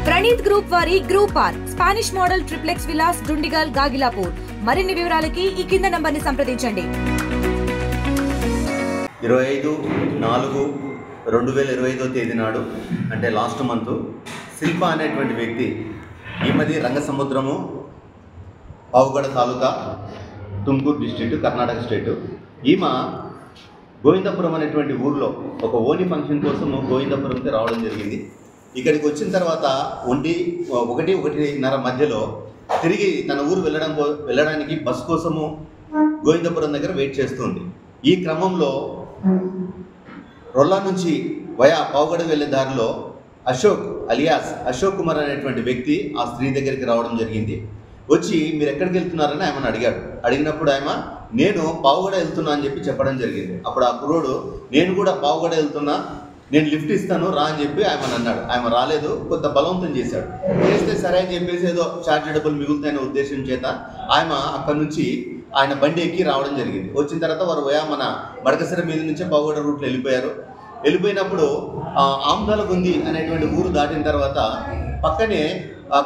Praneeth group వారి group R Spanish model triplex villas Dundigal Gagillapur. మరిన్ని వివరాలకి ఈ కింద నంబర్ని సంప్రదించండి. 25/4/2025 తేదీ నాడు అంటే లాస్ట్ మంత్ శిల్ప అనేటువంటి వ్యక్తి ఈమెది రంగసముద్రము పావుగడ తాలూకా తుమ్కూరు డిస్ట్రిక్ట్ కర్ణాటక స్టేటు. ఈమె గోవిందపురం అనేటువంటి ఊర్లో ఒక ఓని ఫంక్షన్ కోసం గోవిందపురంకి రావడం జరిగింది. ఇక్కడికి వచ్చిన తర్వాత 1-1:30 మధ్యలో తిరిగి తన ఊరు వెళ్ళడానికి బస్ కోసము గోవిందపురం దగ్గర వెయిట్ చేస్తుంది. ఈ క్రమంలో రొల్లా నుంచి వయా పావుగడ వెళ్ళే దారిలో అశోక్ అలియాస్ అశోక్ కుమార్ అనేటువంటి వ్యక్తి ఆ స్త్రీ దగ్గరికి రావడం జరిగింది. వచ్చి మీరు ఎక్కడికి వెళ్తున్నారని ఆమెను అడిగాడు. అడిగినప్పుడు ఆమె నేను పావుగడ వెళ్తున్నా అని చెప్పి చెప్పడం జరిగింది. అప్పుడు ఆ కుర్రోడు నేను కూడా పావుగడ వెళ్తున్నా, నేను లిఫ్ట్ ఇస్తాను రా అని చెప్పి ఆమెను అన్నాడు. ఆమె రాలేదు, కొంత బలవంతం చేశాడు. చేస్తే సరే అని చెప్పేసి ఏదో చార్జ్ డబ్బులు మిగులుతాయనే ఉద్దేశం చేత ఆమె అక్కడి నుంచి ఆయన బండి ఎక్కి రావడం జరిగింది. వచ్చిన తర్వాత వారు మన మడకసిర మీద నుంచే పావుగడ రూట్లో వెళ్ళిపోయినప్పుడు ఆమ్దాలగుంది అనేటువంటి ఊరు దాటిన తర్వాత పక్కనే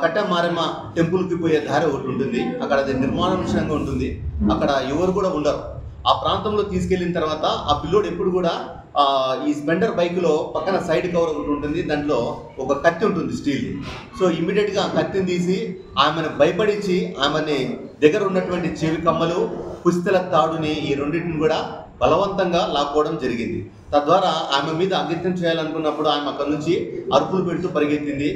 కట్టమారమ్మ టెంపుల్కి పోయే దారి ఒకటి ఉంటుంది. అక్కడ అది నిర్మానుష్యంగా ఉంటుంది. అక్కడ ఎవరు కూడా ఉండరు. ఆ ప్రాంతంలో తీసుకెళ్ళిన తర్వాత ఆ పిల్లోడు ఎప్పుడు కూడా ఈ స్పెండర్ బైక్లో పక్కన సైడ్ కవర్ ఒకటి ఉంటుంది, దాంట్లో ఒక కత్తి ఉంటుంది స్టీల్. సో ఇమ్మీడియట్గా ఆ కత్తిని తీసి ఆమెను భయపడించి ఆమెని దగ్గర ఉన్నటువంటి చెవి కమ్మలు పుస్తల తాడుని ఈ రెండింటిని కూడా బలవంతంగా లాక్కోవడం జరిగింది. తద్వారా ఆమె మీద అఘాయిత్యం చేయాలనుకున్నప్పుడు ఆమె అక్కడి నుంచి అరుపులు పెడుతూ పరిగెత్తింది.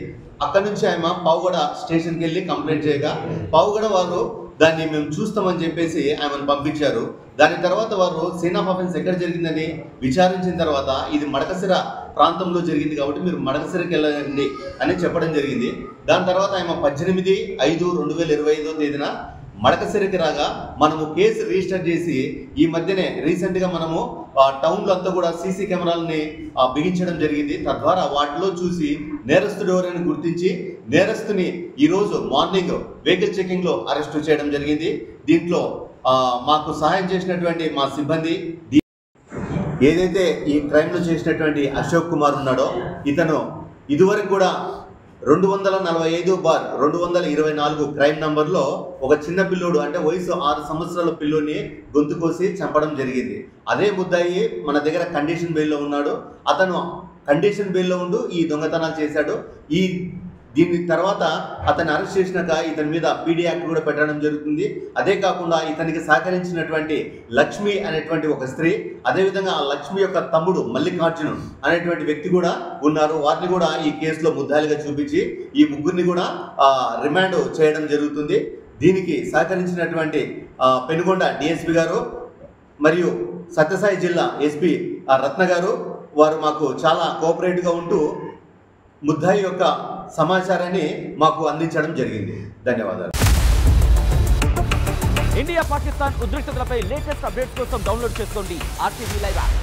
అక్కడి నుంచి ఆమె పావుగడ స్టేషన్కి వెళ్ళి కంప్లైంట్ చేయగా పావుగడ వారు దాన్ని మేము చూస్తామని చెప్పేసి ఆమెను పంపించారు. దాని తర్వాత వారు సీన్ ఆఫ్ అఫెన్స్ ఎక్కడ జరిగిందని విచారించిన తర్వాత ఇది మడకసిర ప్రాంతంలో జరిగింది కాబట్టి మీరు మడకసిరకి వెళ్ళండి అని చెప్పడం జరిగింది. దాని తర్వాత ఆమె 18/5/2025 తేదీన మడకసిరకి రాగా మనము కేసు రిజిస్టర్ చేసి ఈ మధ్యనే రీసెంట్గా మనము టౌన్లో అంతా కూడా సీసీ కెమెరాలని బిగించడం జరిగింది. తద్వారా వాటిలో చూసి నేరస్తుడు ఎవరైనా గుర్తించి నేరస్తుని ఈరోజు మార్నింగ్ వెహికల్ చెకింగ్లో అరెస్టు చేయడం జరిగింది. దీంట్లో మాకు సహాయం చేసినటువంటి మా సిబ్బంది ఏదైతే ఈ క్రైమ్లో చేసినటువంటి అశోక్ కుమార్ ఉన్నాడో ఇతను ఇదివరకు కూడా 245/224 క్రైమ్ నంబర్లో ఒక చిన్న పిల్లోడు అంటే వయసు 6 సంవత్సరాల పిల్లోని గొంతు కోసి చంపడం జరిగింది. అదే ముద్దాయి మన దగ్గర కండిషన్ బెయిల్లో ఉన్నాడు. అతను కండిషన్ బెయిల్లో ఉంటూ ఈ దొంగతనాలు చేశాడు. దీని తర్వాత అతన్ని అరెస్ట్ చేసినాక ఇతని మీద పీడీ యాక్ట్ కూడా పెట్టడం జరుగుతుంది. అదే కాకుండా ఇతనికి సహకరించినటువంటి లక్ష్మి అనేటువంటి ఒక స్త్రీ, అదేవిధంగా ఆ లక్ష్మి యొక్క తమ్ముడు మల్లికార్జున్ అనేటువంటి వ్యక్తి కూడా ఉన్నారు. వారిని కూడా ఈ కేసులో ముద్దాయిలుగా చూపించి ఈ ముగ్గురిని కూడా రిమాండ్ చేయడం జరుగుతుంది. దీనికి సహకరించినటువంటి పెనుగొండ డిఎస్పీ గారు మరియు సత్యసాయి జిల్లా ఎస్పీ రత్న గారు వారు మాకు చాలా కోఆపరేటివ్గా ఉంటూ ముద్దాయి యొక్క సమాచారాన్ని మాకు అందించడం జరిగింది. ధన్యవాదాలు. ఇండియా పాకిస్తాన్ ఉద్రిక్తతలపై లేటెస్ట్ అప్డేట్స్ కోసం డౌన్లోడ్ చేసుకోండి RTV లైవ్ యాప్.